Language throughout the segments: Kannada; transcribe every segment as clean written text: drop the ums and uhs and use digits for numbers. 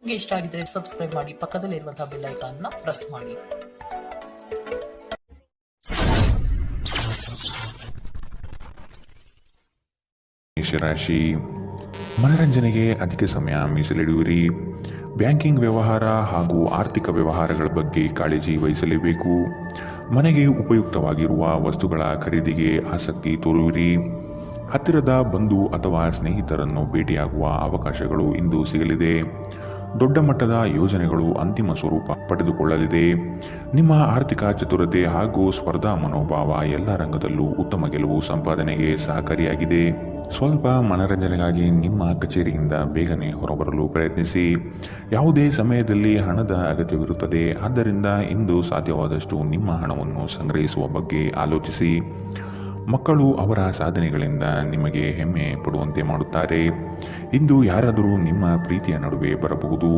ನಿಮಗೆ ಇಷ್ಟ ಆಗಿದ್ರೆ ಸಬ್ಸ್ಕ್ರೈಬ್ ಮಾಡಿ, ಪಕ್ಕದಲ್ಲಿರುವಂತಹ ಬೆಲ್ ಐಕಾನ್ ಪ್ರೆಸ್ ಮಾಡಿ. ಮೇಷರಾಶಿ, ಮನರಂಜನೆಗೆ ಅಧಿಕ ಸಮಯ ಮೀಸಲಿಡುವಿರಿ. ಬ್ಯಾಂಕಿಂಗ್ ವ್ಯವಹಾರ ಹಾಗೂ ಆರ್ಥಿಕ ವ್ಯವಹಾರಗಳ ಬಗ್ಗೆ ಕಾಳಜಿ ವಹಿಸಲೇಬೇಕು. ಮನೆಗೆ ಉಪಯುಕ್ತವಾಗಿರುವ ವಸ್ತುಗಳ ಖರೀದಿಗೆ ಆಸಕ್ತಿ ತೋರುವಿರಿ. ಹತ್ತಿರದ ಬಂಧು ಅಥವಾ ಸ್ನೇಹಿತರನ್ನು ಭೇಟಿಯಾಗುವ ಅವಕಾಶಗಳು ಇಂದು ಸಿಗಲಿದೆ. ದೊಡ್ಡ ಮಟ್ಟದ ಯೋಜನೆಗಳು ಅಂತಿಮ ಸ್ವರೂಪ ಪಡೆದುಕೊಳ್ಳಲಿದೆ. ನಿಮ್ಮ ಆರ್ಥಿಕ ಚತುರತೆ ಹಾಗೂ ಸ್ಪರ್ಧಾ ಮನೋಭಾವ ಎಲ್ಲ ರಂಗದಲ್ಲೂ ಉತ್ತಮ ಗೆಲುವು ಸಂಪಾದನೆಗೆ ಸಹಕಾರಿಯಾಗಿದೆ. ಸ್ವಲ್ಪ ಮನರಂಜನೆಗಾಗಿ ನಿಮ್ಮ ಕಚೇರಿಯಿಂದ ಬೇಗನೆ ಹೊರಬರಲು ಪ್ರಯತ್ನಿಸಿ. ಯಾವುದೇ ಸಮಯದಲ್ಲಿ ಹಣದ ಅಗತ್ಯವಿರುತ್ತದೆ. ಆದ್ದರಿಂದ ಇಂದು ಸಾಧ್ಯವಾದಷ್ಟು ನಿಮ್ಮ ಹಣವನ್ನು ಸಂಗ್ರಹಿಸುವ ಬಗ್ಗೆ ಆಲೋಚಿಸಿ. ಮಕ್ಕಳು ಅವರ ಸಾಧನೆಗಳಿಂದ ನಿಮಗೆ ಹೆಮ್ಮೆ ಪಡುವಂತೆ ಮಾಡುತ್ತಾರೆ. ಇಂದು ಯಾರಾದರೂ ನಿಮ್ಮ ಪ್ರೀತಿಯ ನಡುವೆ ಬರಬಹುದು.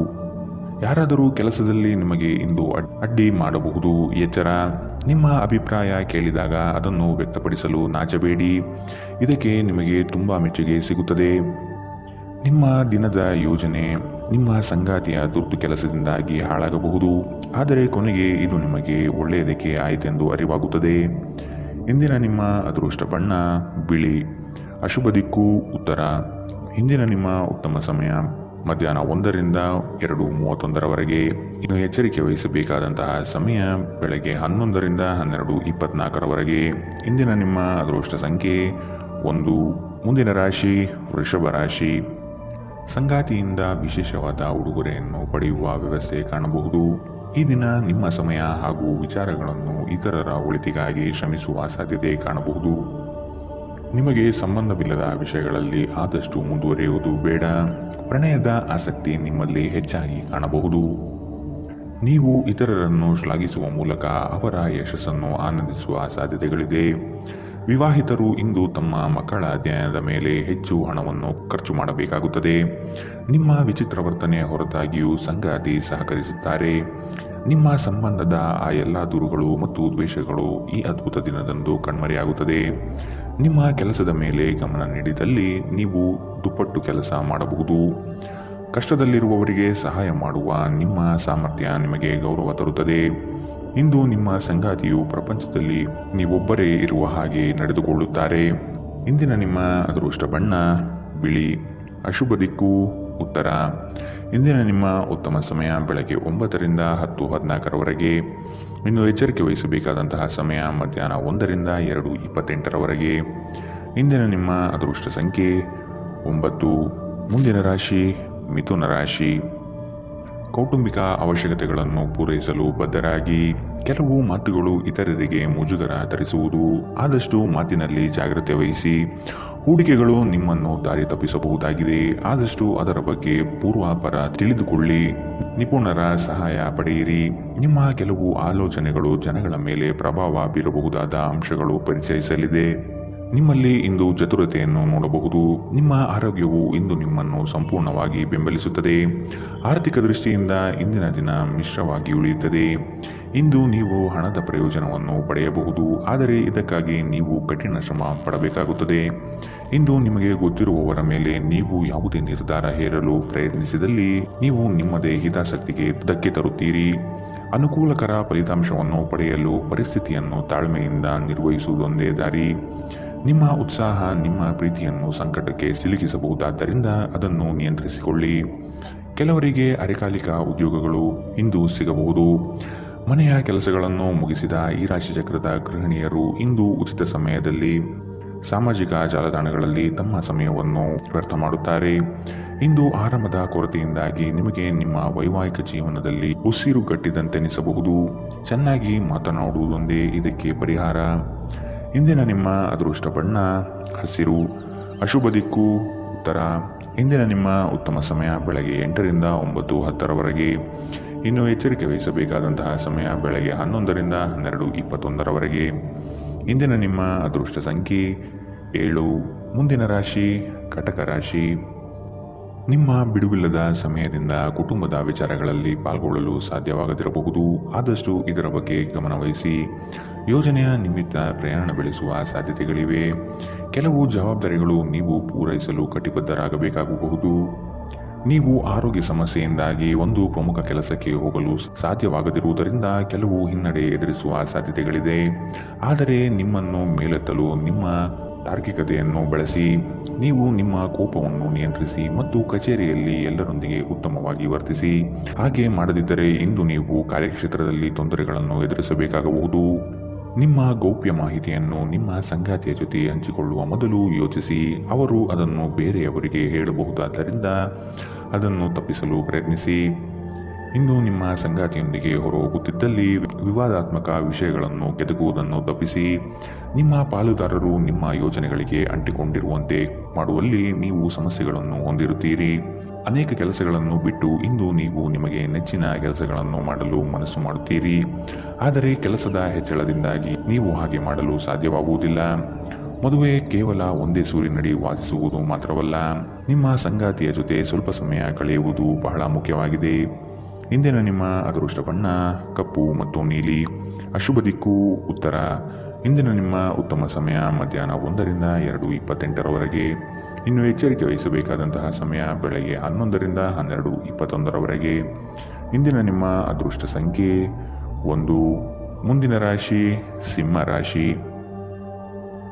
ಯಾರಾದರೂ ಕೆಲಸದಲ್ಲಿ ನಿಮಗೆ ಇಂದು ಅಡ್ಡಿ ಮಾಡಬಹುದು. ಎಚ್ಚರ. ನಿಮ್ಮ ಅಭಿಪ್ರಾಯ ಕೇಳಿದಾಗ ಅದನ್ನು ವ್ಯಕ್ತಪಡಿಸಲು ನಾಚಬೇಡಿ. ಇದಕ್ಕೆ ನಿಮಗೆ ತುಂಬ ಮೆಚ್ಚುಗೆ ಸಿಗುತ್ತದೆ. ನಿಮ್ಮ ದಿನದ ಯೋಜನೆ ನಿಮ್ಮ ಸಂಗಾತಿಯ ದುರ್ದು ಕೆಲಸದಿಂದಾಗಿ ಹಾಳಾಗಬಹುದು. ಆದರೆ ಕೊನೆಗೆ ಇದು ನಿಮಗೆ ಒಳ್ಳೆಯದಕ್ಕೆ ಆಯಿತೆಂದು ಅರಿವಾಗುತ್ತದೆ. ಇಂದಿನ ನಿಮ್ಮ ಅದೃಷ್ಟ ಬಣ್ಣ ಬಿಳಿ. ಅಶುಭ ದಿಕ್ಕು ಉತ್ತರ. ಇಂದಿನ ನಿಮ್ಮ ಉತ್ತಮ ಸಮಯ ಮಧ್ಯಾಹ್ನ 1ರಿಂದ 2:31 ಇನ್ನು ಎಚ್ಚರಿಕೆ ವಹಿಸಬೇಕಾದಂತಹ ಸಮಯ ಬೆಳಗ್ಗೆ 11ರಿಂದ 12:24. ಇಂದಿನ ನಿಮ್ಮ ಅದೃಷ್ಟ ಸಂಖ್ಯೆ 1. ಮುಂದಿನ ರಾಶಿ ವೃಷಭ ರಾಶಿ. ಸಂಗಾತಿಯಿಂದ ವಿಶೇಷವಾದ ಉಡುಗೊರೆಯನ್ನು ಪಡೆಯುವ ವ್ಯವಸ್ಥೆ ಕಾಣಬಹುದು. ಈ ದಿನ ನಿಮ್ಮ ಸಮಯ ಹಾಗೂ ವಿಚಾರಗಳನ್ನು ಇತರರ ಒಳಿತಿಗಾಗಿ ಶ್ರಮಿಸುವ ಸಾಧ್ಯತೆ ಕಾಣಬಹುದು. ನಿಮಗೆ ಸಂಬಂಧವಿಲ್ಲದ ವಿಷಯಗಳಲ್ಲಿ ಆದಷ್ಟು ಮುಂದುವರಿಯುವುದು ಬೇಡ. ಪ್ರಣಯದ ಆಸಕ್ತಿ ನಿಮ್ಮಲ್ಲಿ ಹೆಚ್ಚಾಗಿ ಕಾಣಬಹುದು. ನೀವು ಇತರರನ್ನು ಶ್ಲಾಘಿಸುವ ಮೂಲಕ ಅವರ ಯಶಸ್ಸನ್ನು ಆನಂದಿಸುವ ಸಾಧ್ಯತೆಗಳಿದೆ. ವಿವಾಹಿತರು ಇಂದು ತಮ್ಮ ಮಕ್ಕಳ ಅಧ್ಯಯನದ ಮೇಲೆ ಹೆಚ್ಚು ಹಣವನ್ನು ಖರ್ಚು ಮಾಡಬೇಕಾಗುತ್ತದೆ. ನಿಮ್ಮ ವಿಚಿತ್ರ ವರ್ತನೆ ಹೊರತಾಗಿಯೂ ಸಂಗಾತಿ ಸಹಕರಿಸುತ್ತಾರೆ. ನಿಮ್ಮ ಸಂಬಂಧದ ಆ ಎಲ್ಲ ದೂರುಗಳು ಮತ್ತು ದ್ವೇಷಗಳು ಈ ಅದ್ಭುತ ದಿನದಂದು ಕಣ್ಮರೆಯಾಗುತ್ತದೆ. ನಿಮ್ಮ ಕೆಲಸದ ಮೇಲೆ ಗಮನ ನೀಡಿದಲ್ಲಿ ನೀವು ದುಪ್ಪಟ್ಟು ಕೆಲಸ ಮಾಡಬಹುದು. ಕಷ್ಟದಲ್ಲಿರುವವರಿಗೆ ಸಹಾಯ ಮಾಡುವ ನಿಮ್ಮ ಸಾಮರ್ಥ್ಯ ನಿಮಗೆ ಗೌರವ ತರುತ್ತದೆ. ಇಂದು ನಿಮ್ಮ ಸಂಗಾತಿಯು ಪ್ರಪಂಚದಲ್ಲಿ ನೀವೊಬ್ಬರೇ ಇರುವ ಹಾಗೆ ನಡೆದುಕೊಳ್ಳುತ್ತಾರೆ. ಇಂದಿನ ನಿಮ್ಮ ಅದೃಷ್ಟ ಬಣ್ಣ ಬಿಳಿ. ಅಶುಭ ದಿಕ್ಕು ಉತ್ತರ. ಇಂದಿನ ನಿಮ್ಮ ಉತ್ತಮ ಸಮಯ ಬೆಳಗ್ಗೆ 9ರಿಂದ 10:14. ಇನ್ನು ಎಚ್ಚರಿಕೆ ವಹಿಸಬೇಕಾದಂತಹ ಸಮಯ ಮಧ್ಯಾಹ್ನ 1ರಿಂದ 2:28. ಇಂದಿನ ನಿಮ್ಮ ಅದೃಷ್ಟ ಸಂಖ್ಯೆ 9. ಮುಂದಿನ ರಾಶಿ ಮಿಥುನ ರಾಶಿ. ಕೌಟುಂಬಿಕ ಅವಶ್ಯಕತೆಗಳನ್ನು ಪೂರೈಸಲು ಬದ್ಧರಾಗಿ. ಕೆಲವು ಮಾತುಗಳು ಇತರರಿಗೆ ಮುಜುಗರ ತರಿಸುವುದು. ಆದಷ್ಟು ಮಾತಿನಲ್ಲಿ ಜಾಗ್ರತೆ ವಹಿಸಿ. ಹೂಡಿಕೆಗಳು ನಿಮ್ಮನ್ನು ದಾರಿ ತಪ್ಪಿಸಬಹುದಾಗಿದೆ. ಆದಷ್ಟು ಅದರ ಬಗ್ಗೆ ಪೂರ್ವಾಪರ ತಿಳಿದುಕೊಳ್ಳಿ. ನಿಪುಣರ ಸಹಾಯ ಪಡೆಯಿರಿ. ನಿಮ್ಮ ಕೆಲವು ಆಲೋಚನೆಗಳು ಜನಗಳ ಮೇಲೆ ಪ್ರಭಾವ ಬೀರಬಹುದಾದ ಅಂಶಗಳು ಪರಿಚಯಿಸಲಿದೆ. ನಿಮ್ಮಲ್ಲಿ ಇಂದು ಚತುರತೆಯನ್ನು ನೋಡಬಹುದು. ನಿಮ್ಮ ಆರೋಗ್ಯವು ಇಂದು ನಿಮ್ಮನ್ನು ಸಂಪೂರ್ಣವಾಗಿ ಬೆಂಬಲಿಸುತ್ತದೆ. ಆರ್ಥಿಕ ದೃಷ್ಟಿಯಿಂದ ಇಂದಿನ ದಿನ ಮಿಶ್ರವಾಗಿ ಉಳಿಯುತ್ತದೆ. ಇಂದು ನೀವು ಹಣದ ಪ್ರಯೋಜನವನ್ನು ಪಡೆಯಬಹುದು. ಆದರೆ ಇದಕ್ಕಾಗಿ ನೀವು ಕಠಿಣ ಶ್ರಮ ಪಡಬೇಕಾಗುತ್ತದೆ. ಇಂದು ನಿಮಗೆ ಗೊತ್ತಿರುವವರ ಮೇಲೆ ನೀವು ಯಾವುದೇ ನಿರ್ಧಾರ ಹೇರಲು ಪ್ರಯತ್ನಿಸಿದಲ್ಲಿ ನೀವು ನಿಮ್ಮದೇ ಹಿತಾಸಕ್ತಿಗೆ ಧಕ್ಕೆ ತರುತ್ತೀರಿ. ಅನುಕೂಲಕರ ಫಲಿತಾಂಶವನ್ನು ಪಡೆಯಲು ಪರಿಸ್ಥಿತಿಯನ್ನು ತಾಳ್ಮೆಯಿಂದ ನಿರ್ವಹಿಸುವುದೊಂದೇ ದಾರಿ. ನಿಮ್ಮ ಉತ್ಸಾಹ ನಿಮ್ಮ ಪ್ರೀತಿಯನ್ನು ಸಂಕಟಕ್ಕೆ ಸಿಲುಕಿಸಬಹುದಾದ್ದರಿಂದ ಅದನ್ನು ನಿಯಂತ್ರಿಸಿಕೊಳ್ಳಿ. ಕೆಲವರಿಗೆ ಅರೆಕಾಲಿಕ ಉದ್ಯೋಗಗಳು ಇಂದು ಸಿಗಬಹುದು. ಮನೆಯ ಕೆಲಸಗಳನ್ನು ಮುಗಿಸಿದ ಈ ರಾಶಿಚಕ್ರದ ಗೃಹಿಣಿಯರು ಇಂದು ಉಚಿತ ಸಮಯದಲ್ಲಿ ಸಾಮಾಜಿಕ ಜಾಲತಾಣಗಳಲ್ಲಿ ತಮ್ಮ ಸಮಯವನ್ನು ವ್ಯರ್ಥ ಮಾಡುತ್ತಾರೆ. ಇಂದು ಆರಾಮದ ಕೊರತೆಯಿಂದಾಗಿ ನಿಮಗೆ ನಿಮ್ಮ ವೈವಾಹಿಕ ಜೀವನದಲ್ಲಿ ಉಸಿರುಗಟ್ಟಿದಂತೆನಿಸಬಹುದು. ಚೆನ್ನಾಗಿ ಮಾತನಾಡುವುದೊಂದೇ ಇದಕ್ಕೆ ಪರಿಹಾರ. ಇಂದಿನ ನಿಮ್ಮ ಅದೃಷ್ಟ ಬಣ್ಣ ಹಸಿರು. ಅಶುಭ ದಿಕ್ಕು ಉತ್ತರ. ಇಂದಿನ ನಿಮ್ಮ ಉತ್ತಮ ಸಮಯ ಬೆಳಗ್ಗೆ 8ರಿಂದ 9:10. ಇನ್ನು ಎಚ್ಚರಿಕೆ ವಹಿಸಬೇಕಾದಂತಹ ಸಮಯ ಬೆಳಗ್ಗೆ 11ರಿಂದ 12:21. ಇಂದಿನ ನಿಮ್ಮ ಅದೃಷ್ಟ ಸಂಖ್ಯೆ 7. ಮುಂದಿನ ರಾಶಿ ಕಟಕ ರಾಶಿ. ನಿಮ್ಮ ಬಿಡುವಿಲ್ಲದ ಸಮಯದಿಂದ ಕುಟುಂಬದ ವಿಚಾರಗಳಲ್ಲಿ ಪಾಲ್ಗೊಳ್ಳಲು ಸಾಧ್ಯವಾಗದಿರಬಹುದು. ಆದಷ್ಟು ಇದರ ಬಗ್ಗೆ ಗಮನವಹಿಸಿ. ಯೋಜನೆಯ ನಿಮಿತ್ತ ಪ್ರಯಾಣ ಬೆಳೆಸುವ ಸಾಧ್ಯತೆಗಳಿವೆ. ಕೆಲವು ಜವಾಬ್ದಾರಿಗಳು ನೀವು ಪೂರೈಸಲು ಕಟಿಬದ್ಧರಾಗಬೇಕಾಗಬಹುದು. ನೀವು ಆರೋಗ್ಯ ಸಮಸ್ಯೆಯಿಂದಾಗಿ ಒಂದು ಪ್ರಮುಖ ಕೆಲಸಕ್ಕೆ ಹೋಗಲು ಸಾಧ್ಯವಾಗದಿರುವುದರಿಂದ ಕೆಲವು ಹಿನ್ನಡೆ ಎದುರಿಸುವ ಸಾಧ್ಯತೆಗಳಿದೆ. ಆದರೆ ನಿಮ್ಮನ್ನು ಮೇಲೆತ್ತಲು ನಿಮ್ಮ ತಾರ್ಕಿಕತೆಯನ್ನು ಬಳಸಿ. ನೀವು ನಿಮ್ಮ ಕೋಪವನ್ನು ನಿಯಂತ್ರಿಸಿ ಮತ್ತು ಕಚೇರಿಯಲ್ಲಿ ಎಲ್ಲರೊಂದಿಗೆ ಉತ್ತಮವಾಗಿ ವರ್ತಿಸಿ. ಹಾಗೆ ಮಾಡದಿದ್ದರೆ ಇಂದು ನೀವು ಕಾರ್ಯಕ್ಷೇತ್ರದಲ್ಲಿ ತೊಂದರೆಗಳನ್ನು ಎದುರಿಸಬೇಕಾಗಬಹುದು. ನಿಮ್ಮ ಗೌಪ್ಯ ಮಾಹಿತಿಯನ್ನು ನಿಮ್ಮ ಸಂಗಾತಿಯ ಜೊತೆ ಹಂಚಿಕೊಳ್ಳುವ ಮೊದಲು ಯೋಚಿಸಿ. ಅವರು ಅದನ್ನು ಬೇರೆಯವರಿಗೆ ಹೇಳಬಹುದಾದ್ದರಿಂದ ಅದನ್ನು ತಪ್ಪಿಸಲು ಪ್ರಯತ್ನಿಸಿ. ಇಂದು ನಿಮ್ಮ ಸಂಗಾತಿಯೊಂದಿಗೆ ಹೊರಹೋಗುತ್ತಿದ್ದಲ್ಲಿ ವಿವಾದಾತ್ಮಕ ವಿಷಯಗಳನ್ನು ಕೆದಕುವುದನ್ನು ತಪ್ಪಿಸಿ. ನಿಮ್ಮ ಪಾಲುದಾರರು ನಿಮ್ಮ ಯೋಜನೆಗಳಿಗೆ ಅಂಟಿಕೊಂಡಿರುವಂತೆ ಮಾಡುವಲ್ಲಿ ನೀವು ಸಮಸ್ಯೆಗಳನ್ನು ಹೊಂದಿರುತ್ತೀರಿ. ಅನೇಕ ಕೆಲಸಗಳನ್ನು ಬಿಟ್ಟು ಇಂದು ನೀವು ನಿಮಗೆ ನೆಚ್ಚಿನ ಕೆಲಸಗಳನ್ನು ಮಾಡಲು ಮನಸ್ಸು ಮಾಡುತ್ತೀರಿ. ಆದರೆ ಕೆಲಸದ ಹೆಚ್ಚಳದಿಂದಾಗಿ ನೀವು ಹಾಗೆ ಮಾಡಲು ಸಾಧ್ಯವಾಗುವುದಿಲ್ಲ. ಮದುವೆ ಕೇವಲ ಒಂದೇ ಸೂರಿನಡಿ ವಾಸಿಸುವುದು ಮಾತ್ರವಲ್ಲ, ನಿಮ್ಮ ಸಂಗಾತಿಯ ಜೊತೆ ಸ್ವಲ್ಪ ಸಮಯ ಕಳೆಯುವುದು ಬಹಳ ಮುಖ್ಯವಾಗಿದೆ. ಇಂದಿನ ನಿಮ್ಮ ಅದೃಷ್ಟ ಬಣ್ಣ ಕಪ್ಪು ಮತ್ತು ನೀಲಿ. ಅಶುಭ ದಿಕ್ಕು ಉತ್ತರ. ಇಂದಿನ ನಿಮ್ಮ ಉತ್ತಮ ಸಮಯ ಮಧ್ಯಾಹ್ನ 1ರಿಂದ 2:28 ಇನ್ನು ಎಚ್ಚರಿಕೆ ವಹಿಸಬೇಕಾದಂತಹ ಸಮಯ ಬೆಳಗ್ಗೆ 11ರಿಂದ 12:21 ಇಂದಿನ ನಿಮ್ಮ ಅದೃಷ್ಟ ಸಂಖ್ಯೆ 1. ಮುಂದಿನ ರಾಶಿ ಸಿಂಹ ರಾಶಿ.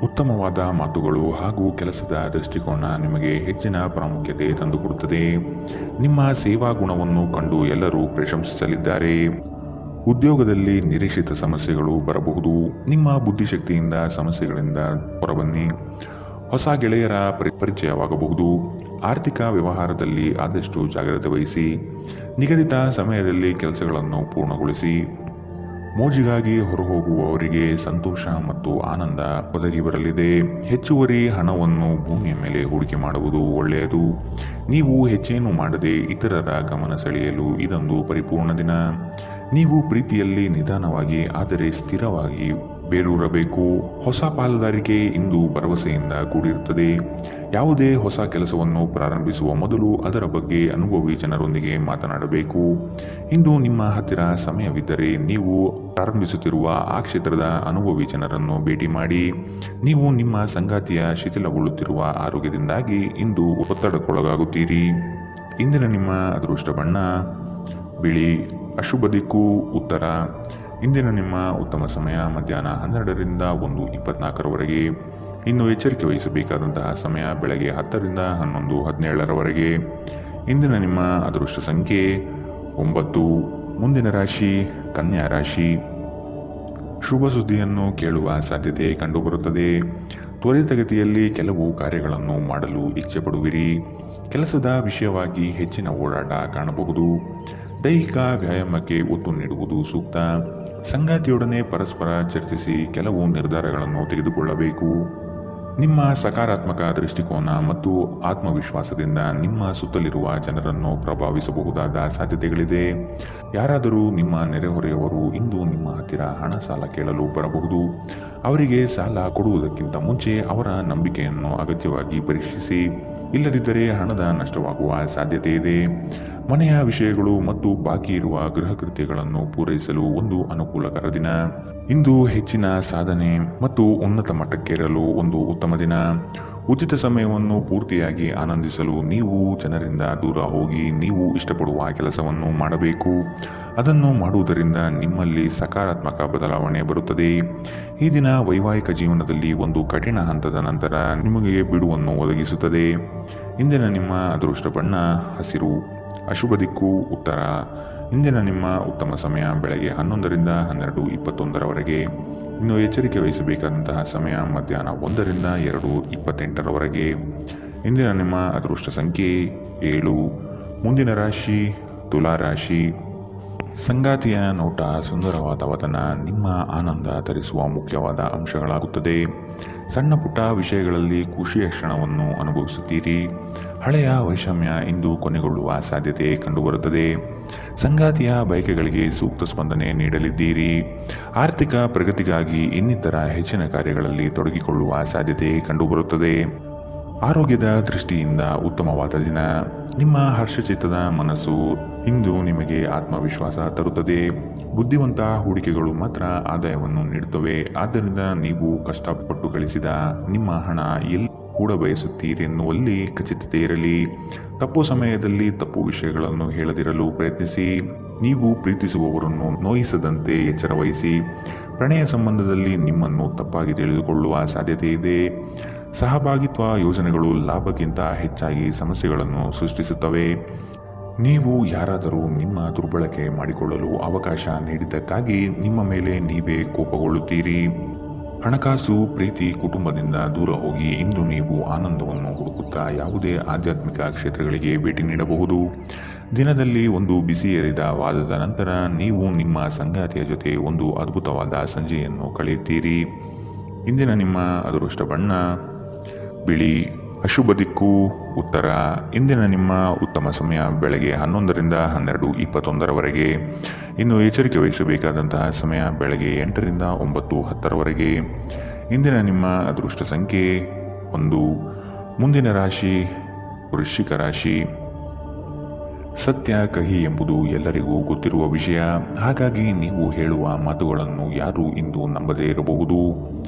ಉತ್ತಮವಾದ ಮಾತುಗಳು ಹಾಗೂ ಕೆಲಸದ ದೃಷ್ಟಿಕೋನ ನಿಮಗೆ ಹೆಚ್ಚಿನ ಪ್ರಾಮುಖ್ಯತೆ ತಂದುಕೊಡುತ್ತದೆ. ನಿಮ್ಮ ಸೇವಾ ಗುಣವನ್ನು ಕಂಡು ಎಲ್ಲರೂ ಪ್ರಶಂಸಿಸಲಿದ್ದಾರೆ. ಉದ್ಯೋಗದಲ್ಲಿ ನಿರೀಕ್ಷಿತ ಸಮಸ್ಯೆಗಳು ಬರಬಹುದು. ನಿಮ್ಮ ಬುದ್ಧಿಶಕ್ತಿಯಿಂದ ಸಮಸ್ಯೆಗಳಿಂದ ಹೊರಬನ್ನಿ. ಹೊಸ ಗೆಳೆಯರ ಪರಿಚಯವಾಗಬಹುದು. ಆರ್ಥಿಕ ವ್ಯವಹಾರದಲ್ಲಿ ಆದಷ್ಟು ಜಾಗ್ರತೆ ವಹಿಸಿ. ನಿಗದಿತ ಸಮಯದಲ್ಲಿ ಕೆಲಸಗಳನ್ನು ಪೂರ್ಣಗೊಳಿಸಿ. ಮೋಜಿಗಾಗಿ ಹೊರಹೋಗುವವರಿಗೆ ಸಂತೋಷ ಮತ್ತು ಆನಂದ ಒದಗಿ ಬರಲಿದೆ. ಹೆಚ್ಚುವರಿ ಹಣವನ್ನು ಭೂಮಿಯ ಮೇಲೆ ಹೂಡಿಕೆ ಮಾಡುವುದು ಒಳ್ಳೆಯದು. ನೀವು ಹೆಚ್ಚೇನು ಮಾಡದೆ ಇತರರ ಗಮನ ಸೆಳೆಯಲು ಇದೊಂದು ಪರಿಪೂರ್ಣ ದಿನ. ನೀವು ಪ್ರೀತಿಯಲ್ಲಿ ನಿಧಾನವಾಗಿ ಆದರೆ ಸ್ಥಿರವಾಗಿ ಬೇರೂರಬೇಕು. ಹೊಸ ಪಾಲುದಾರಿಕೆ ಇಂದು ಭರವಸೆಯಿಂದ ಕೂಡಿರುತ್ತದೆ. ಯಾವುದೇ ಹೊಸ ಕೆಲಸವನ್ನು ಪ್ರಾರಂಭಿಸುವ ಮೊದಲು ಅದರ ಬಗ್ಗೆ ಅನುಭವಿ ಜನರೊಂದಿಗೆ ಮಾತನಾಡಬೇಕು. ಇಂದು ನಿಮ್ಮ ಹತ್ತಿರ ಸಮಯವಿದ್ದರೆ ನೀವು ಪ್ರಾರಂಭಿಸುತ್ತಿರುವ ಆ ಕ್ಷೇತ್ರದ ಅನುಭವಿ ಜನರನ್ನು ಭೇಟಿ ಮಾಡಿ. ನೀವು ನಿಮ್ಮ ಸಂಗಾತಿಯ ಶಿಥಿಲಗೊಳ್ಳುತ್ತಿರುವ ಆರೋಗ್ಯದಿಂದಾಗಿ ಇಂದು ಒತ್ತಡಕ್ಕೊಳಗಾಗುತ್ತೀರಿ. ಇಂದಿನ ನಿಮ್ಮ ಅದೃಷ್ಟ ಬಣ್ಣ ಬಿಳಿ. ಅಶುಭ ದಿಕ್ಕು ಉತ್ತರ. ಇಂದಿನ ನಿಮ್ಮ ಉತ್ತಮ ಸಮಯ ಮಧ್ಯಾಹ್ನ 12ರಿಂದ 1:24 ಇನ್ನು ಎಚ್ಚರಿಕೆ ವಹಿಸಬೇಕಾದಂತಹ ಸಮಯ ಬೆಳಗ್ಗೆ 10ರಿಂದ 11:17 ಇಂದಿನ ನಿಮ್ಮ ಅದೃಷ್ಟ ಸಂಖ್ಯೆ 9. ಮುಂದಿನ ರಾಶಿ ಕನ್ಯಾ ರಾಶಿ. ಶುಭ ಸುದ್ದಿಯನ್ನು ಕೇಳುವ ಸಾಧ್ಯತೆ ಕಂಡುಬರುತ್ತದೆ. ತ್ವರಿತಗತಿಯಲ್ಲಿ ಕೆಲವು ಕಾರ್ಯಗಳನ್ನು ಮಾಡಲು ಇಚ್ಛೆ ಪಡುವಿರಿ. ಕೆಲಸದ ವಿಷಯವಾಗಿ ಹೆಚ್ಚಿನ ಓಡಾಟ ಕಾಣಬಹುದು. ದೈಹಿಕ ವ್ಯಾಯಾಮಕ್ಕೆ ಒತ್ತು ನೀಡುವುದು ಸೂಕ್ತ. ಸಂಗಾತಿಯೊಡನೆ ಪರಸ್ಪರ ಚರ್ಚಿಸಿ ಕೆಲವು ನಿರ್ಧಾರಗಳನ್ನು ತೆಗೆದುಕೊಳ್ಳಬೇಕು. ನಿಮ್ಮ ಸಕಾರಾತ್ಮಕ ದೃಷ್ಟಿಕೋನ ಮತ್ತು ಆತ್ಮವಿಶ್ವಾಸದಿಂದ ನಿಮ್ಮ ಸುತ್ತಲಿರುವ ಜನರನ್ನು ಪ್ರಭಾವಿಸಬಹುದಾದ ಸಾಧ್ಯತೆಗಳಿದೆ. ಯಾರಾದರೂ ನಿಮ್ಮ ನೆರೆಹೊರೆಯವರು ಇಂದು ನಿಮ್ಮ ಹತ್ತಿರ ಹಣ ಸಾಲ ಕೇಳಲು ಬರಬಹುದು. ಅವರಿಗೆ ಸಾಲ ಕೊಡುವುದಕ್ಕಿಂತ ಮುಂಚೆ ಅವರ ನಂಬಿಕೆಯನ್ನು ಅಗತ್ಯವಾಗಿ ಪರೀಕ್ಷಿಸಿ. ಇಲ್ಲದಿದ್ದರೆ ಹಣದ ನಷ್ಟವಾಗುವ ಸಾಧ್ಯತೆ ಇದೆ. ಮನೆಯ ವಿಷಯಗಳು ಮತ್ತು ಬಾಕಿ ಇರುವ ಗೃಹ ಕೃತ್ಯಗಳನ್ನು ಪೂರೈಸಲು ಒಂದು ಅನುಕೂಲಕರ ದಿನ. ಇಂದು ಹೆಚ್ಚಿನ ಸಾಧನೆ ಮತ್ತು ಉನ್ನತ ಮಟ್ಟಕ್ಕೇರಲು ಒಂದು ಉತ್ತಮ ದಿನ. ಉಚಿತ ಸಮಯವನ್ನು ಪೂರ್ತಿಯಾಗಿ ಆನಂದಿಸಲು ನೀವು ಜನರಿಂದ ದೂರ ಹೋಗಿ ನೀವು ಇಷ್ಟಪಡುವ ಕೆಲಸವನ್ನು ಮಾಡಬೇಕು. ಅದನ್ನು ಮಾಡುವುದರಿಂದ ನಿಮ್ಮಲ್ಲಿ ಸಕಾರಾತ್ಮಕ ಬದಲಾವಣೆ ಬರುತ್ತದೆ. ಈ ದಿನ ವೈವಾಹಿಕ ಜೀವನದಲ್ಲಿ ಒಂದು ಕಠಿಣ ಹಂತದ ನಂತರ ನಿಮಗೆ ಬಿಡುವನ್ನು ಒದಗಿಸುತ್ತದೆ. ಇಂದಿನ ನಿಮ್ಮ ಅದೃಷ್ಟ ಬಣ್ಣ ಹಸಿರು. ಅಶುಭ ದಿಕ್ಕು ಉತ್ತರ. ಇಂದಿನ ನಿಮ್ಮ ಉತ್ತಮ ಸಮಯ ಬೆಳಗ್ಗೆ 11ರಿಂದ 12:21 ಇನ್ನು ಎಚ್ಚರಿಕೆ ವಹಿಸಬೇಕಾದಂತಹ ಸಮಯ ಮಧ್ಯಾಹ್ನ 1ರಿಂದ 2:28 ಇಂದಿನ ನಿಮ್ಮ ಅದೃಷ್ಟ ಸಂಖ್ಯೆ 7. ಮುಂದಿನ ರಾಶಿ ತುಲಾ ರಾಶಿ. ಸಂಗಾತಿಯ ನೋಟ, ಸುಂದರವಾದ ವದನ ನಿಮ್ಮ ಆನಂದ ತರಿಸುವ ಮುಖ್ಯವಾದ ಅಂಶಗಳಾಗುತ್ತದೆ. ಸಣ್ಣ ಪುಟ್ಟ ವಿಷಯಗಳಲ್ಲಿ ಖುಷಿಯ ಕ್ಷಣವನ್ನು ಅನುಭವಿಸುತ್ತೀರಿ. ಹಳೆಯ ವೈಷಮ್ಯ ಇಂದು ಕೊನೆಗೊಳ್ಳುವ ಸಾಧ್ಯತೆ ಕಂಡುಬರುತ್ತದೆ. ಸಂಗಾತಿಯ ಬಯಕೆಗಳಿಗೆ ಸೂಕ್ತ ಸ್ಪಂದನೆ ನೀಡಲಿದ್ದೀರಿ. ಆರ್ಥಿಕ ಪ್ರಗತಿಗಾಗಿ ಇನ್ನಿತರ ಹೆಚ್ಚಿನ ಕಾರ್ಯಗಳಲ್ಲಿ ತೊಡಗಿಕೊಳ್ಳುವ ಸಾಧ್ಯತೆ ಕಂಡುಬರುತ್ತದೆ. ಆರೋಗ್ಯದ ದೃಷ್ಟಿಯಿಂದ ಉತ್ತಮವಾದ ದಿನ. ನಿಮ್ಮ ಹರ್ಷಚಿತ್ತದ ಮನಸ್ಸು ಇಂದು ನಿಮಗೆ ಆತ್ಮವಿಶ್ವಾಸ ತರುತ್ತದೆ. ಬುದ್ಧಿವಂತ ಹೂಡಿಕೆಗಳು ಮಾತ್ರ ಆದಾಯವನ್ನು ನೀಡುತ್ತವೆ. ಆದ್ದರಿಂದ ನೀವು ಕಷ್ಟಪಟ್ಟು ಗಳಿಸಿದ ನಿಮ್ಮ ಹಣ ಕೂಡ ಬಯಸುತ್ತೀರೆನ್ನುವಲ್ಲಿ ಖಚಿತತೆ ಇರಲಿ. ತಪ್ಪು ಸಮಯದಲ್ಲಿ ತಪ್ಪು ವಿಷಯಗಳನ್ನು ಹೇಳದಿರಲು ಪ್ರಯತ್ನಿಸಿ. ನೀವು ಪ್ರೀತಿಸುವವರನ್ನು ನೋಯಿಸದಂತೆ ಎಚ್ಚರ ವಹಿಸಿ. ಪ್ರಣಯ ಸಂಬಂಧದಲ್ಲಿ ನಿಮ್ಮನ್ನು ತಪ್ಪಾಗಿ ತಿಳಿದುಕೊಳ್ಳುವ ಸಾಧ್ಯತೆ ಇದೆ. ಸಹಭಾಗಿತ್ವ ಯೋಜನೆಗಳು ಲಾಭಕ್ಕಿಂತ ಹೆಚ್ಚಾಗಿ ಸಮಸ್ಯೆಗಳನ್ನು ಸೃಷ್ಟಿಸುತ್ತವೆ. ನೀವು ಯಾರಾದರೂ ನಿಮ್ಮ ದುರ್ಬಳಕೆ ಮಾಡಿಕೊಳ್ಳಲು ಅವಕಾಶ ನೀಡಿದ್ದಕ್ಕಾಗಿ ನಿಮ್ಮ ಮೇಲೆ ನೀವೇ ಕೋಪಗೊಳ್ಳುತ್ತೀರಿ. ಹಣಕಾಸು, ಪ್ರೀತಿ, ಕುಟುಂಬದಿಂದ ದೂರ ಹೋಗಿ ಇಂದು ನೀವು ಆನಂದವನ್ನು ಹುಡುಕುತ್ತಾ ಯಾವುದೇ ಆಧ್ಯಾತ್ಮಿಕ ಕ್ಷೇತ್ರಗಳಿಗೆ ಭೇಟಿ ನೀಡಬಹುದು. ದಿನದಲ್ಲಿ ಒಂದು ಬಿಸಿಯೇರಿದ ವಾದದ ನಂತರ ನೀವು ನಿಮ್ಮ ಸಂಗಾತಿಯ ಜೊತೆ ಒಂದು ಅದ್ಭುತವಾದ ಸಂಜೆಯನ್ನು ಕಳೆಯುತ್ತೀರಿ. ಇಂದಿನ ನಿಮ್ಮ ಅದೃಷ್ಟ ಬಣ್ಣ ಬಿಳಿ. ಅಶುಭ ದಿಕ್ಕು ಉತ್ತರ. ಇಂದಿನ ನಿಮ್ಮ ಉತ್ತಮ ಸಮಯ ಬೆಳಗ್ಗೆ 11ರಿಂದ 12:21 ಇನ್ನು ಎಚ್ಚರಿಕೆ ವಹಿಸಬೇಕಾದಂತಹ ಸಮಯ ಬೆಳಗ್ಗೆ 8ರಿಂದ 9:10 ಇಂದಿನ ನಿಮ್ಮ ಅದೃಷ್ಟ ಸಂಖ್ಯೆ 1. ಮುಂದಿನ ರಾಶಿ ವೃಶ್ಚಿಕ ರಾಶಿ. ಸತ್ಯ ಕಹಿ ಎಂಬುದು ಎಲ್ಲರಿಗೂ ಗೊತ್ತಿರುವ ವಿಷಯ. ಹಾಗಾಗಿ ನೀವು ಹೇಳುವ ಮಾತುಗಳನ್ನು ಯಾರೂ ಇಂದು ನಂಬದೇ ಇರಬಹುದು.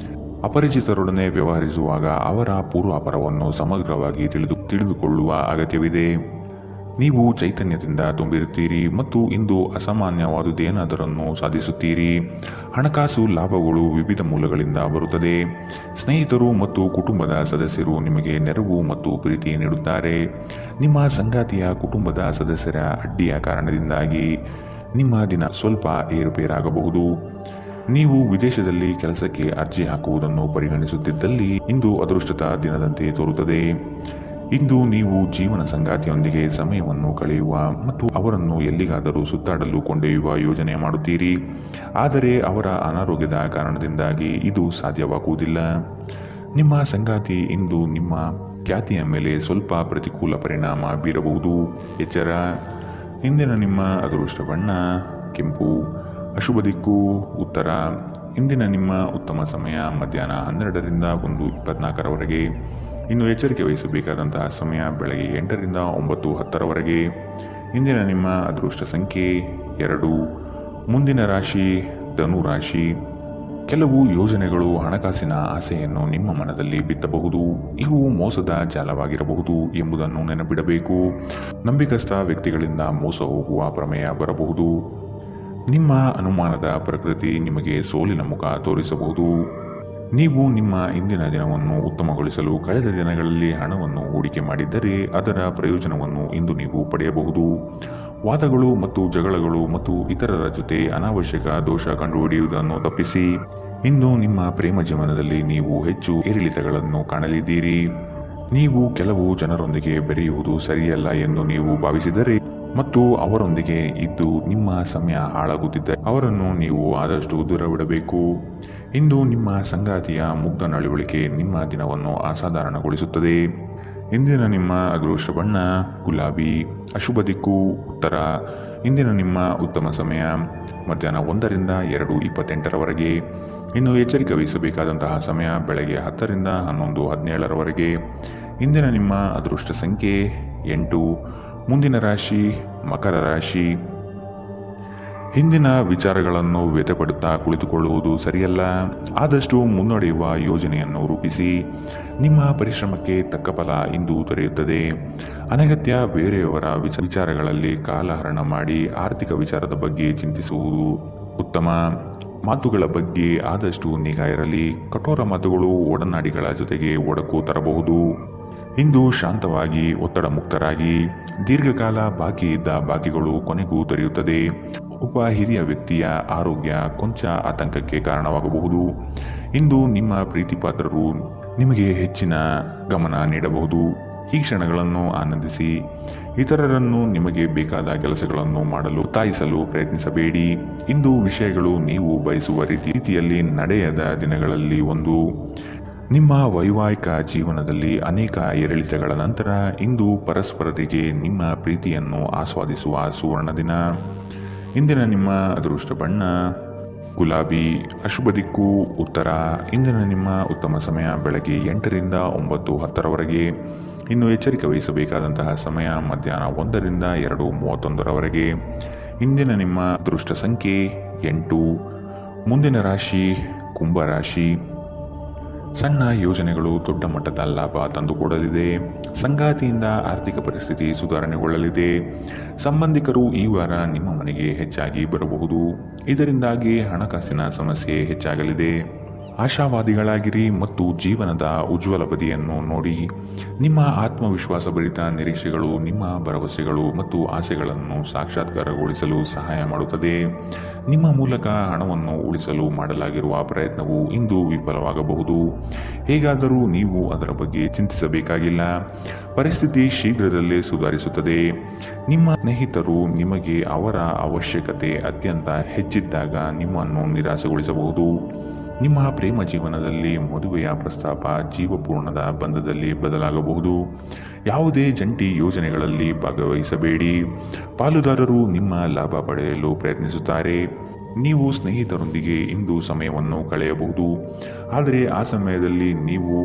ಅಪರಿಚಿತರೊಡನೆ ವ್ಯವಹರಿಸುವಾಗ ಅವರ ಪೂರ್ವಾಪರವನ್ನು ಸಮಗ್ರವಾಗಿ ತಿಳಿದುಕೊಳ್ಳುವ ಅಗತ್ಯವಿದೆ. ನೀವು ಚೈತನ್ಯದಿಂದ ತುಂಬಿರುತ್ತೀರಿ ಮತ್ತು ಇಂದು ಅಸಾಮಾನ್ಯವಾದುದೇನಾದರನ್ನು ಸಾಧಿಸುತ್ತೀರಿ. ಹಣಕಾಸು ಲಾಭಗಳು ವಿವಿಧ ಮೂಲಗಳಿಂದ ಬರುತ್ತದೆ. ಸ್ನೇಹಿತರು ಮತ್ತು ಕುಟುಂಬದ ಸದಸ್ಯರು ನಿಮಗೆ ನೆರವು ಮತ್ತು ಪ್ರೀತಿ ನೀಡುತ್ತಾರೆ. ನಿಮ್ಮ ಸಂಗಾತಿಯ ಕುಟುಂಬದ ಸದಸ್ಯರ ಅಡ್ಡಿಯ ಕಾರಣದಿಂದಾಗಿ ನಿಮ್ಮ ದಿನ ಸ್ವಲ್ಪ ಏರುಪೇರಾಗಬಹುದು. ನೀವು ವಿದೇಶದಲ್ಲಿ ಕೆಲಸಕ್ಕೆ ಅರ್ಜಿ ಹಾಕುವುದನ್ನು ಪರಿಗಣಿಸುತ್ತಿದ್ದಲ್ಲಿ ಇಂದು ಅದೃಷ್ಟದ ದಿನದಂತೆ ತೋರುತ್ತದೆ. ಇಂದು ನೀವು ಜೀವನ ಸಂಗಾತಿಯೊಂದಿಗೆ ಸಮಯವನ್ನು ಕಳೆಯುವ ಮತ್ತು ಅವರನ್ನು ಎಲ್ಲಿಗಾದರೂ ಸುತ್ತಾಡಲು ಕೊಂಡೊಯ್ಯುವ ಯೋಜನೆ ಮಾಡುತ್ತೀರಿ. ಆದರೆ ಅವರ ಅನಾರೋಗ್ಯದ ಕಾರಣದಿಂದಾಗಿ ಇದು ಸಾಧ್ಯವಾಗುವುದಿಲ್ಲ. ನಿಮ್ಮ ಸಂಗಾತಿ ಇಂದು ನಿಮ್ಮ ಖ್ಯಾತಿಯ ಮೇಲೆ ಸ್ವಲ್ಪ ಪ್ರತಿಕೂಲ ಪರಿಣಾಮ ಬೀರಬಹುದು. ಎಚ್ಚರ. ಇಂದಿನ ನಿಮ್ಮ ಅದೃಷ್ಟ ಬಣ್ಣ ಕೆಂಪು. ಅಶುಭ ದಿಕ್ಕು ಉತ್ತರ. ಇಂದಿನ ನಿಮ್ಮ ಉತ್ತಮ ಸಮಯ ಮಧ್ಯಾಹ್ನ 12ರಿಂದ 1:24 ಇನ್ನು ಎಚ್ಚರಿಕೆ ವಹಿಸಬೇಕಾದಂತಹ ಸಮಯ ಬೆಳಗ್ಗೆ 8ರಿಂದ 9:10 ಇಂದಿನ ನಿಮ್ಮ ಅದೃಷ್ಟ ಸಂಖ್ಯೆ 2. ಮುಂದಿನ ರಾಶಿ ಧನು ರಾಶಿ. ಕೆಲವು ಯೋಜನೆಗಳು ಹಣಕಾಸಿನ ಆಸೆಯನ್ನು ನಿಮ್ಮ ಮನದಲ್ಲಿ ಬಿತ್ತಬಹುದು. ಇವು ಮೋಸದ ಜಾಲವಾಗಿರಬಹುದು ಎಂಬುದನ್ನು ನೆನಪಿಡಬೇಕು. ನಂಬಿಕಸ್ಥ ವ್ಯಕ್ತಿಗಳಿಂದ ಮೋಸ ಹೋಗುವ ಪ್ರಮೇಯ ಬರಬಹುದು. ನಿಮ್ಮ ಅನುಮಾನದ ಪ್ರಕೃತಿ ನಿಮಗೆ ಸೋಲಿನ ಮುಖ ತೋರಿಸಬಹುದು. ನೀವು ನಿಮ್ಮ ಇಂದಿನ ದಿನವನ್ನು ಉತ್ತಮಗೊಳಿಸಲು ಕಳೆದ ದಿನಗಳಲ್ಲಿ ಹಣವನ್ನು ಹೂಡಿಕೆ ಮಾಡಿದ್ದರೆ ಅದರ ಪ್ರಯೋಜನವನ್ನು ಇಂದು ನೀವು ಪಡೆಯಬಹುದು. ವಾದಗಳು ಮತ್ತು ಜಗಳಗಳು ಮತ್ತು ಇತರರ ಜೊತೆ ಅನಾವಶ್ಯಕ ದೋಷ ಕಂಡುಹಿಡಿಯುವುದನ್ನು ತಪ್ಪಿಸಿ. ಇಂದು ನಿಮ್ಮ ಪ್ರೇಮ ಜೀವನದಲ್ಲಿ ನೀವು ಹೆಚ್ಚು ಏರಿಳಿತಗಳನ್ನು ಕಾಣಲಿದ್ದೀರಿ. ನೀವು ಕೆಲವು ಜನರೊಂದಿಗೆ ಬೆರೆಯುವುದು ಸರಿಯಲ್ಲ ಎಂದು ನೀವು ಭಾವಿಸಿದರೆ ಮತ್ತು ಅವರೊಂದಿಗೆ ಇದ್ದು ನಿಮ್ಮ ಸಮಯ ಹಾಳಾಗುತ್ತಿದ್ದರೆ ಅವರನ್ನು ನೀವು ಆದಷ್ಟು ದೂರವಿಡಬೇಕು. ಇಂದು ನಿಮ್ಮ ಸಂಗಾತಿಯ ಮುಗ್ಧ ನಡವಳಿಕೆ ನಿಮ್ಮ ದಿನವನ್ನು ಅಸಾಧಾರಣಗೊಳಿಸುತ್ತದೆ. ಇಂದಿನ ನಿಮ್ಮ ಅದೃಷ್ಟ ಬಣ್ಣ ಗುಲಾಬಿ. ಅಶುಭ ದಿಕ್ಕು ಉತ್ತರ. ಇಂದಿನ ನಿಮ್ಮ ಉತ್ತಮ ಸಮಯ ಮಧ್ಯಾಹ್ನ 1ರಿಂದ 2:28 ಇನ್ನು ಎಚ್ಚರಿಕೆ ವಹಿಸಬೇಕಾದಂತಹ ಸಮಯ ಬೆಳಗ್ಗೆ 10ರಿಂದ 11:17 ಇಂದಿನ ನಿಮ್ಮ ಅದೃಷ್ಟ ಸಂಖ್ಯೆ 8. ಮುಂದಿನ ರಾಶಿ ಮಕರ ರಾಶಿ. ಹಿಂದಿನ ವಿಚಾರಗಳನ್ನು ವ್ಯಥೆಪಡುತ್ತಾ ಕುಳಿತುಕೊಳ್ಳುವುದು ಸರಿಯಲ್ಲ. ಆದಷ್ಟು ಮುನ್ನಡೆಯುವ ಯೋಜನೆಯನ್ನು ರೂಪಿಸಿ. ನಿಮ್ಮ ಪರಿಶ್ರಮಕ್ಕೆ ತಕ್ಕ ಫಲ ಇಂದು ದೊರೆಯುತ್ತದೆ. ಅನಗತ್ಯ ಬೇರೆಯವರ ವಿಚಾರಗಳಲ್ಲಿ ಕಾಲಹರಣ ಮಾಡಿ ಆರ್ಥಿಕ ವಿಚಾರದ ಬಗ್ಗೆ ಚಿಂತಿಸುವುದು ಉತ್ತಮ. ಮಾತುಗಳ ಬಗ್ಗೆ ಆದಷ್ಟು ನಿಗಾ ಇರಲಿ. ಕಠೋರ ಮಾತುಗಳು ಒಡನಾಡಿಗಳ ಜೊತೆಗೆ ಒಡಕು ತರಬಹುದು. ಇಂದು ಶಾಂತವಾಗಿ ಒತ್ತಡ ಮುಕ್ತರಾಗಿ. ದೀರ್ಘಕಾಲ ಬಾಕಿ ಇದ್ದ ಬಾಕಿಗಳು ಕೊನೆಗೂ ದೊರೆಯುತ್ತದೆ. ಒಬ್ಬ ಹಿರಿಯ ವ್ಯಕ್ತಿಯ ಆರೋಗ್ಯ ಕೊಂಚ ಆತಂಕಕ್ಕೆ ಕಾರಣವಾಗಬಹುದು. ಇಂದು ನಿಮ್ಮ ಪ್ರೀತಿಪಾತ್ರರು ನಿಮಗೆ ಹೆಚ್ಚಿನ ಗಮನ ನೀಡಬಹುದು. ಈ ಕ್ಷಣಗಳನ್ನು ಆನಂದಿಸಿ. ಇತರರನ್ನು ನಿಮಗೆ ಬೇಕಾದ ಕೆಲಸಗಳನ್ನು ಮಾಡಲು ಒತ್ತಾಯಿಸಲು ಪ್ರಯತ್ನಿಸಬೇಡಿ. ಇಂದು ವಿಷಯಗಳು ನೀವು ಬಯಸುವ ರೀತಿಯಲ್ಲಿ ನಡೆಯದ ದಿನಗಳಲ್ಲಿ ಒಂದು. ನಿಮ್ಮ ವೈವಾಹಿಕ ಜೀವನದಲ್ಲಿ ಅನೇಕ ಏರಿಳಿತಗಳ ನಂತರ ಇಂದು ಪರಸ್ಪರರಿಗೆ ನಿಮ್ಮ ಪ್ರೀತಿಯನ್ನು ಆಸ್ವಾದಿಸುವ ಸುವರ್ಣ ದಿನ. ಇಂದಿನ ನಿಮ್ಮ ಅದೃಷ್ಟ ಬಣ್ಣ ಗುಲಾಬಿ. ಅಶುಭ ದಿಕ್ಕು ಉತ್ತರ. ಇಂದಿನ ನಿಮ್ಮ ಉತ್ತಮ ಸಮಯ ಬೆಳಗ್ಗೆ 8ರಿಂದ 9:10 ಇನ್ನು ಎಚ್ಚರಿಕೆ ವಹಿಸಬೇಕಾದಂತಹ ಸಮಯ ಮಧ್ಯಾಹ್ನ 1ರಿಂದ 2:31 ಇಂದಿನ ನಿಮ್ಮ ಅದೃಷ್ಟ ಸಂಖ್ಯೆ 8. ಮುಂದಿನ ರಾಶಿ ಕುಂಭರಾಶಿ. ಸಣ್ಣ ಯೋಜನೆಗಳು ದೊಡ್ಡ ಮಟ್ಟದ ಲಾಭ ತಂದುಕೊಡಲಿದೆ. ಸಂಗಾತಿಯಿಂದ ಆರ್ಥಿಕ ಪರಿಸ್ಥಿತಿ ಸುಧಾರಣೆಗೊಳ್ಳಲಿದೆ. ಸಂಬಂಧಿಕರು ಈ ವಾರ ನಿಮ್ಮ ಮನೆಗೆ ಹೆಚ್ಚಾಗಿ ಬರಬಹುದು. ಇದರಿಂದಾಗಿ ಹಣಕಾಸಿನ ಸಮಸ್ಯೆ ಹೆಚ್ಚಾಗಲಿದೆ. ಆಶಾವಾದಿಗಳಾಗಿರಿ ಮತ್ತು ಜೀವನದ ಉಜ್ವಲ ಬದಿಯನ್ನು ನೋಡಿ. ನಿಮ್ಮ ಆತ್ಮವಿಶ್ವಾಸಭರಿತ ನಿರೀಕ್ಷೆಗಳು ನಿಮ್ಮ ಭರವಸೆಗಳು ಮತ್ತು ಆಸೆಗಳನ್ನು ಸಾಕ್ಷಾತ್ಕಾರಗೊಳಿಸಲು ಸಹಾಯ ಮಾಡುತ್ತದೆ. ನಿಮ್ಮ ಮೂಲಕ ಹಣವನ್ನು ಉಳಿಸಲು ಮಾಡಲಾಗಿರುವ ಪ್ರಯತ್ನವು ಇಂದು ವಿಫಲವಾಗಬಹುದು. ಹೇಗಾದರೂ ನೀವು ಅದರ ಬಗ್ಗೆ ಚಿಂತಿಸಬೇಕಾಗಿಲ್ಲ. ಪರಿಸ್ಥಿತಿ ಶೀಘ್ರದಲ್ಲೇ ಸುಧಾರಿಸುತ್ತದೆ. ನಿಮ್ಮ ಸ್ನೇಹಿತರು ನಿಮಗೆ ಅವರ ಅವಶ್ಯಕತೆ ಅತ್ಯಂತ ಹೆಚ್ಚಿದ್ದಾಗ ನಿಮ್ಮನ್ನು ನಿರಾಸೆಗೊಳಿಸಬಹುದು. ನಿಮ್ಮ ಪ್ರೇಮ ಜೀವನದಲ್ಲಿ ಮದುವೆಯ ಪ್ರಸ್ತಾಪ ಜೀವಪೂರ್ಣದ ಬಂಧದಲ್ಲಿ ಬದಲಾಗಬಹುದು. ಯಾವುದೇ ಜಂಟಿ ಯೋಜನೆಗಳಲ್ಲಿ ಭಾಗವಹಿಸಬೇಡಿ. ಪಾಲುದಾರರು ನಿಮ್ಮ ಲಾಭ ಪಡೆಯಲು ಪ್ರಯತ್ನಿಸುತ್ತಾರೆ. ನೀವು ಸ್ನೇಹಿತರೊಂದಿಗೆ ಇಂದು ಸಮಯವನ್ನು ಕಳೆಯಬಹುದು. ಆದರೆ ಆ ಸಮಯದಲ್ಲಿ ನೀವು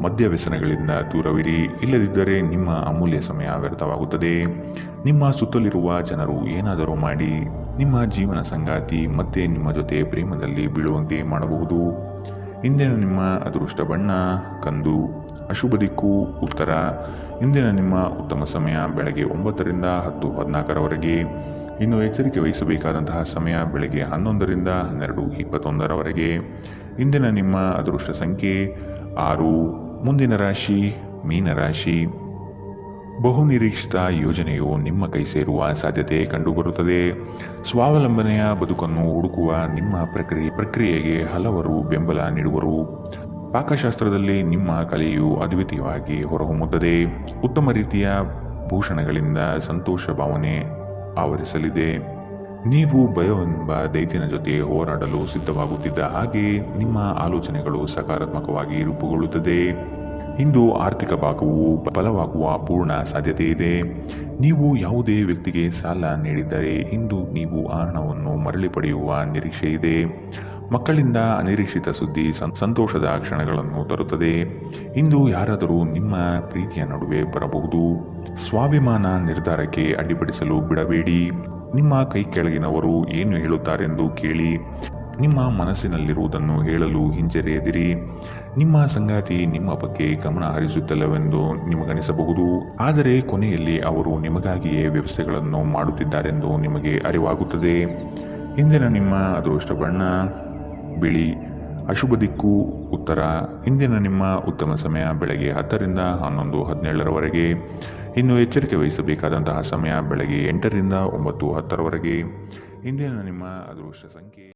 ಮದ್ಯವ್ಯಸನಗಳಿಂದ ದೂರವಿರಿ. ಇಲ್ಲದಿದ್ದರೆ ನಿಮ್ಮ ಅಮೂಲ್ಯ ಸಮಯ ವ್ಯರ್ಥವಾಗುತ್ತದೆ. ನಿಮ್ಮ ಸುತ್ತಲಿರುವ ಜನರು ಏನಾದರೂ ಮಾಡಿ ನಿಮ್ಮ ಜೀವನ ಸಂಗಾತಿ ಮತ್ತೆ ನಿಮ್ಮ ಜೊತೆ ಪ್ರೇಮದಲ್ಲಿ ಬೀಳುವಂತೆ ಮಾಡಬಹುದು. ಇಂದಿನ ನಿಮ್ಮ ಅದೃಷ್ಟ ಬಣ್ಣ ಕಂದು. ಅಶುಭ ದಿಕ್ಕು ಉತ್ತರ. ಇಂದಿನ ನಿಮ್ಮ ಉತ್ತಮ ಸಮಯ ಬೆಳಗ್ಗೆ 9ರಿಂದ 10:14ರವರೆಗೆ. ಇನ್ನು ಎಚ್ಚರಿಕೆ ವಹಿಸಬೇಕಾದಂತಹ ಸಮಯ ಬೆಳಗ್ಗೆ 11ರಿಂದ 12:21ರವರೆಗೆ. ಇಂದಿನ ನಿಮ್ಮ ಅದೃಷ್ಟ ಸಂಖ್ಯೆ 6. ಮುಂದಿನ ರಾಶಿ ಮೀನರಾಶಿ. ಬಹುನಿರೀಕ್ಷಿತ ಯೋಜನೆಯು ನಿಮ್ಮ ಕೈ ಸೇರುವ ಸಾಧ್ಯತೆ ಕಂಡುಬರುತ್ತದೆ. ಸ್ವಾವಲಂಬನೆಯ ಬದುಕನ್ನು ಹುಡುಕುವ ನಿಮ್ಮ ಪ್ರಕ್ರಿಯೆಗೆ ಹಲವರು ಬೆಂಬಲ ನೀಡುವರು. ಪಾಕಶಾಸ್ತ್ರದಲ್ಲಿ ನಿಮ್ಮ ಕಲೆಯು ಅದ್ವಿತೀಯವಾಗಿ ಹೊರಹೊಮ್ಮುತ್ತದೆ. ಉತ್ತಮ ರೀತಿಯ ಭೂಷಣಗಳಿಂದ ಸಂತೋಷ ಭಾವನೆ ಆವರಿಸಲಿದೆ. ನೀವು ಭಯವೆಂಬ ದೈತ್ಯನ ಜೊತೆ ಹೋರಾಡಲು ಸಿದ್ಧವಾಗುತ್ತಿದ್ದ ಹಾಗೆ ನಿಮ್ಮ ಆಲೋಚನೆಗಳು ಸಕಾರಾತ್ಮಕವಾಗಿ ರೂಪುಗೊಳ್ಳುತ್ತದೆ. ಇಂದು ಆರ್ಥಿಕ ಭಾಗವು ಬಲವಾಗುವ ಪೂರ್ಣ ಸಾಧ್ಯತೆ ಇದೆ. ನೀವು ಯಾವುದೇ ವ್ಯಕ್ತಿಗೆ ಸಾಲ ನೀಡಿದ್ದರೆ ಇಂದು ನೀವು ಆ ಹಣವನ್ನು ಮರಳಿ ಪಡೆಯುವ ನಿರೀಕ್ಷೆ ಇದೆ. ಮಕ್ಕಳಿಂದ ಅನಿರೀಕ್ಷಿತ ಸುದ್ದಿ ಸಂತೋಷದ ಕ್ಷಣಗಳನ್ನು ತರುತ್ತದೆ. ಇಂದು ಯಾರಾದರೂ ನಿಮ್ಮ ಪ್ರೀತಿಯ ನಡುವೆ ಬರಬಹುದು. ಸ್ವಾಭಿಮಾನ ನಿರ್ಧಾರಕ್ಕೆ ಅಡ್ಡಿಪಡಿಸಲು ಬಿಡಬೇಡಿ. ನಿಮ್ಮ ಕೈ ಕೆಳಗಿನವರು ಏನು ಹೇಳುತ್ತಾರೆಂದು ಕೇಳಿ. ನಿಮ್ಮ ಮನಸ್ಸಿನಲ್ಲಿರುವುದನ್ನು ಹೇಳಲು ಹಿಂಜರಿಯದಿರಿ. ನಿಮ್ಮ ಸಂಗಾತಿ ನಿಮ್ಮ ಬಗ್ಗೆ ಗಮನ ಹರಿಸುತ್ತಿಲ್ಲವೆಂದು ನಿಮಗನಿಸಬಹುದು. ಆದರೆ ಕೊನೆಯಲ್ಲಿ ಅವರು ನಿಮಗಾಗಿಯೇ ವ್ಯವಸ್ಥೆಗಳನ್ನು ಮಾಡುತ್ತಿದ್ದಾರೆಂದು ನಿಮಗೆ ಅರಿವಾಗುತ್ತದೆ. ಇಂದಿನ ನಿಮ್ಮ ಅದೃಷ್ಟ ಬಣ್ಣ ಬಿಳಿ. ಅಶುಭ ದಿಕ್ಕು ಉತ್ತರ. ಇಂದಿನ ನಿಮ್ಮ ಉತ್ತಮ ಸಮಯ ಬೆಳಗ್ಗೆ 10ರಿಂದ 11:17ರವರೆಗೆ. ಇನ್ನು ಎಚ್ಚರಿಕೆ ವಹಿಸಬೇಕಾದಂತಹ ಸಮಯ ಬೆಳಗ್ಗೆ 8ರಿಂದ 9:10ರವರೆಗೆ. ಇಂದಿನ ನಿಮ್ಮ ಅದೃಷ್ಟ ಸಂಖ್ಯೆ